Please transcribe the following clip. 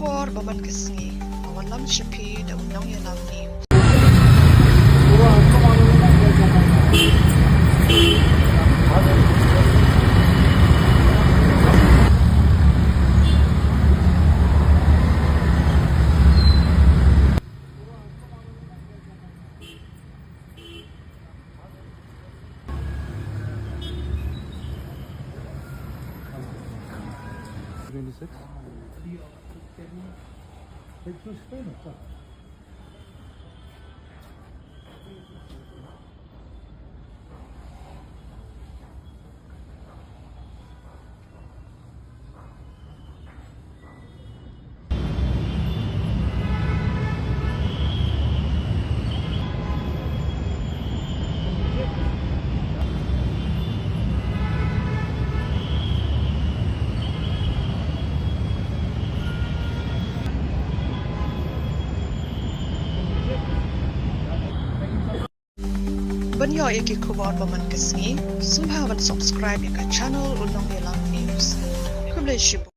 kuar baman kesengi awan lam shipi da unang ya lam ni. Banyo iki kuar baman kesengi, sumhawan subscribe ya ka channel unang ya lam news. Kumle shibu.